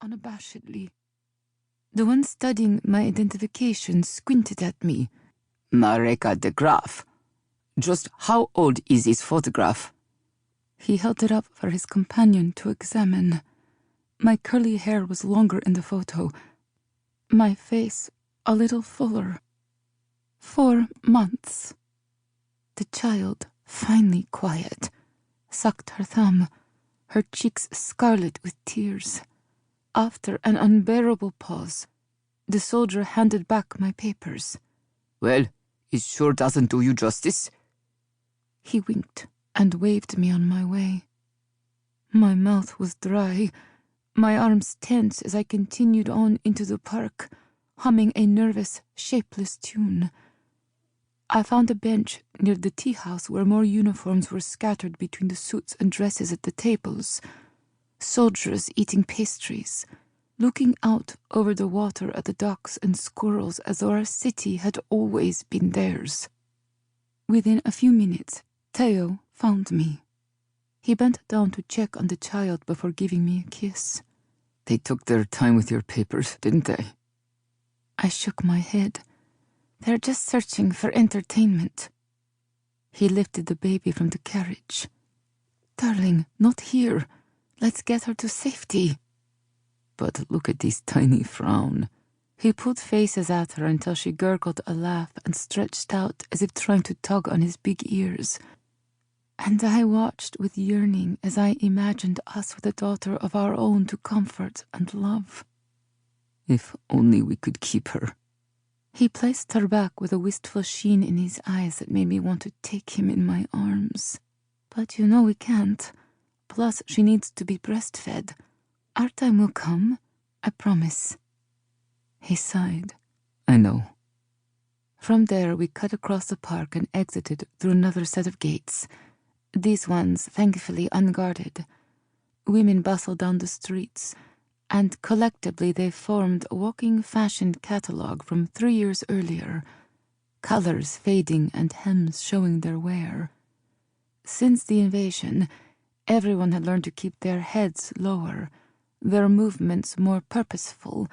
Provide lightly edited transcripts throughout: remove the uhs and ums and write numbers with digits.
unabashedly. The one studying my identification squinted at me. Marijke de Graaf. Just how old is this photograph? He held it up for his companion to examine. My curly hair was longer in the photo, my face a little fuller. 4 months. The child, finally quiet, sucked her thumb, her cheeks scarlet with tears. After an unbearable pause, the soldier handed back my papers. Well, it sure doesn't do you justice. He winked and waved me on my way. My mouth was dry, my arms tense as I continued on into the park, humming a nervous, shapeless tune. I found a bench near the tea house where more uniforms were scattered between the suits and dresses at the tables. Soldiers eating pastries, looking out over the water at the ducks and squirrels as though our city had always been theirs. Within a few minutes, Theo found me. He bent down to check on the child before giving me a kiss. They took their time with your papers, didn't they? I shook my head. They're just searching for entertainment. He lifted the baby from the carriage. Darling, not here. Let's get her to safety. But look at this tiny frown. He pulled faces at her until she gurgled a laugh and stretched out as if trying to tug on his big ears. And I watched with yearning as I imagined us with a daughter of our own to comfort and love. If only we could keep her. He placed her back with a wistful sheen in his eyes that made me want to take him in my arms. But you know we can't. Plus, she needs to be breastfed. Our time will come, I promise. He sighed. I know. From there, we cut across the park and exited through another set of gates. These ones, thankfully, unguarded. Women bustled down the streets, and collectively they formed a walking fashion catalogue from 3 years earlier, colors fading and hems showing their wear. Since the invasion, everyone had learned to keep their heads lower, their movements more purposeful,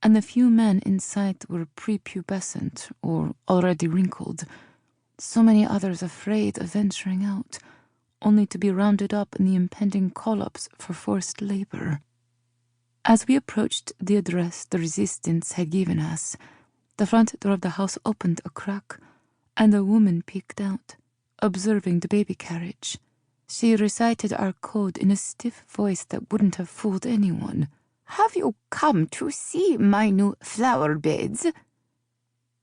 and the few men in sight were prepubescent or already wrinkled. So many others afraid of venturing out, only to be rounded up in the impending call-ups for forced labor. As we approached the address the resistance had given us, the front door of the house opened a crack, and a woman peeked out, observing the baby carriage. She recited our code in a stiff voice that wouldn't have fooled anyone. "Have you come to see my new flower beds?"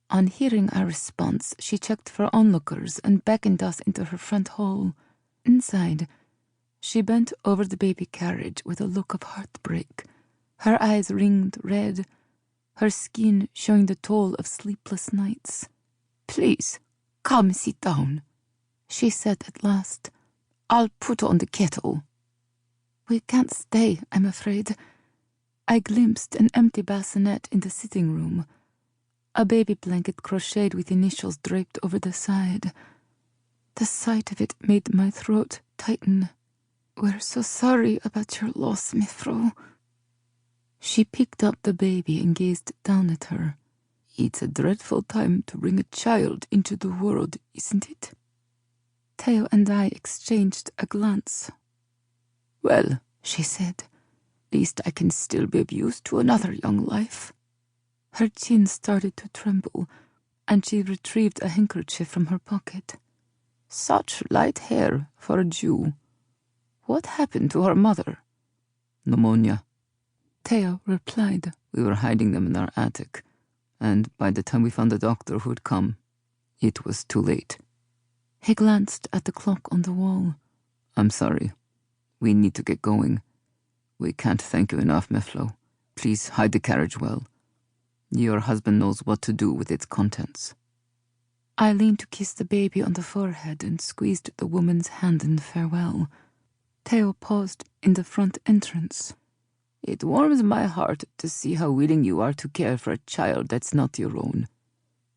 On hearing our response, she checked for onlookers and beckoned us into her front hall. Inside, she bent over the baby carriage with a look of heartbreak, her eyes ringed red, her skin showing the toll of sleepless nights. "Please, come sit down," she said at last. "I'll put on the kettle." "We can't stay, I'm afraid." I glimpsed an empty bassinet in the sitting room, a baby blanket crocheted with initials draped over the side. The sight of it made my throat tighten. "We're so sorry about your loss, Mithro." She picked up the baby and gazed down at her. "It's a dreadful time to bring a child into the world, isn't it?" Theo and I exchanged a glance. "Well," she said, "at least I can still be of use to another young life." Her chin started to tremble, and she retrieved a handkerchief from her pocket. "Such light hair for a Jew. What happened to her mother?" "Pneumonia," Theo replied. "We were hiding them in our attic, and by the time we found the doctor who had come, it was too late." He glanced at the clock on the wall. "I'm sorry. We need to get going. We can't thank you enough, Mithlo. Please hide the carriage well. Your husband knows what to do with its contents." I leaned to kiss the baby on the forehead and squeezed the woman's hand in farewell. Theo paused in the front entrance. "It warms my heart to see how willing you are to care for a child that's not your own."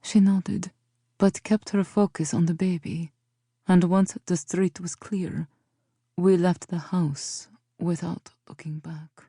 She nodded, but kept her focus on the baby. And once the street was clear, we left the house without looking back.